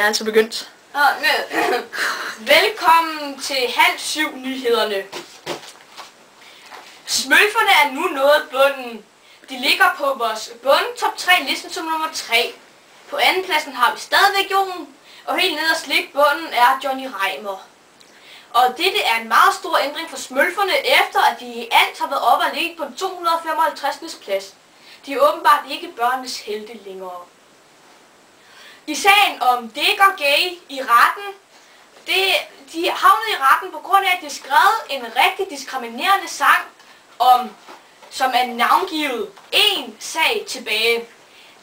er altså begyndt. Velkommen til 6:30 nyhederne. Smølferne er nu nået bunden. De ligger på vores top 3 listen som nummer 3. På andenpladsen har vi stadigvæk Jon, og helt nederst ligger bunden er Johnny Reimer. Og dette er en meget stor ændring for smølferne, efter at de i alt har været oppe og ligget på 255. plads. De er åbenbart ikke børnenes helte længere. I sagen om Digger Gay i retten, de havnede i retten på grund af, at de skrev en rigtig diskriminerende sang, som er navngivet en sag tilbage.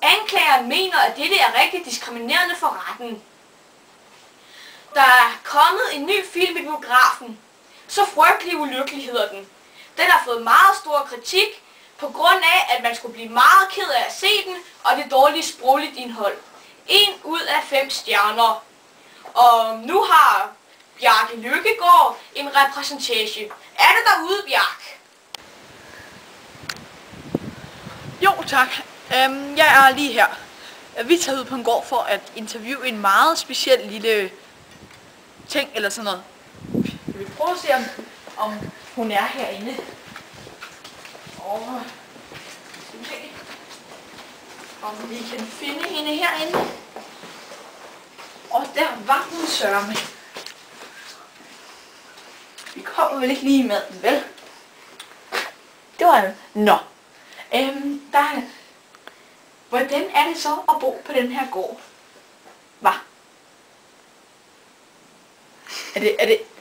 Anklageren mener, at dette er rigtig diskriminerende for retten. Der er kommet en ny film i biografen. Så frygtelig ulykkelig hedder den. Den har fået meget stor kritik på grund af, at man skulle blive meget ked af at se den, og det dårlige sprogligt indhold. 1 ud af 5 stjerner. Og nu har Bjarke Lykkegaard en repræsentation. Er det derude, Bjarke? Jo, tak. Jeg er lige her. Vi er taget ud på en gård for at interviewe en meget speciel lille ting eller sådan noget. Skal vi prøve at se, om hun er herinde? Skal vi se, om vi kan finde hende herinde. Og der var hun sørme. Vi kommer vel ikke lige med den, vel? Det var nå. Hvordan er det så at bo på den her gård? Hvad?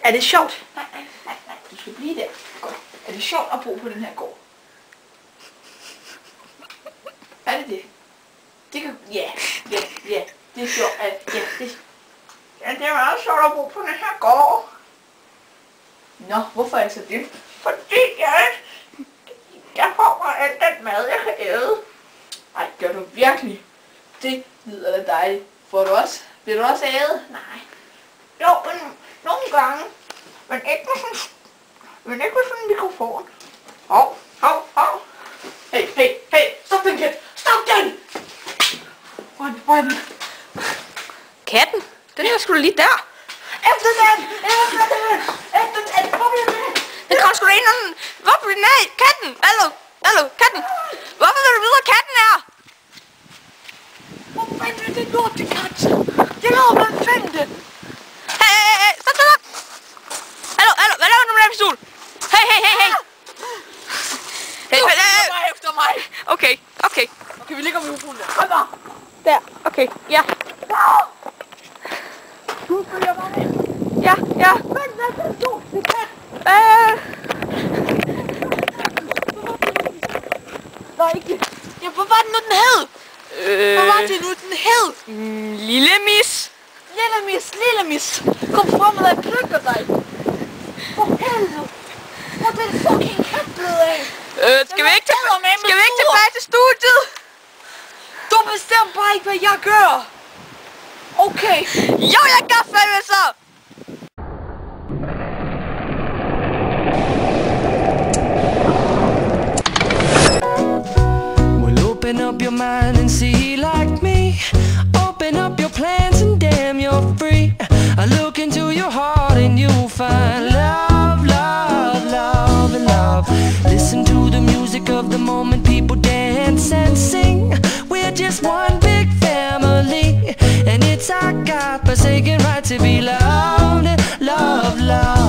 Er det sjovt? Nej, du skal blive der. Godt. Er det sjovt at bo på den her gård? Er det det? Det kan... Ja, det er sjovt. Ja, det er meget sjovt at bo på den her gård. Nå, hvorfor er det så det? Fordi jeg får mig alt den mad, jeg kan æde. Ej, gør du virkelig? Det lyder da dejligt. Vil du også æde? Nej. Jo, nogle gange. Men ikke med sådan en mikrofon. Hov. Hey, stop den, Kat! Stop den! Hvor er den? Katten? Den er sgu da lige der. Efter den! Hvor bliver den? Den kommer sgu da ind under den. Hvor bliver den af? Katten! Hallo, katten! Hvorfor vil du vide, hvor katten er? Hvor fanden er den lort til kat? Jeg lover mig at finde den. Hey, stop! Hallo, hvad laver du med den pistol? Hey! Hey, Efter mig! Okay. Okay, vi ligger med mikrofonen der. Kom der! Der, okay, ja. Du følger mig med. Ja. Hvad er den pistol til kat? Nej, ikke. Ja, hvad var det nu, den hed? Hvad var det nu, den hed? Lille mis. Lille mis. Kom frem, og jeg plukker dig. For helvede. Hvor er den fucking kat blevet af? Skal vi ikke tilbage til studiet? Du bestemmer bare ikke, hvad jeg gør. Okay. Jo, jeg gør fandme så. Open up your mind and see like me. Open up your plans and damn, you're free. I look into your heart and you'll find love, love, love, and love. Listen to the music of the moment, people dance and sing. We're just one big family, and it's our God-forsaken right to be loved, love, love.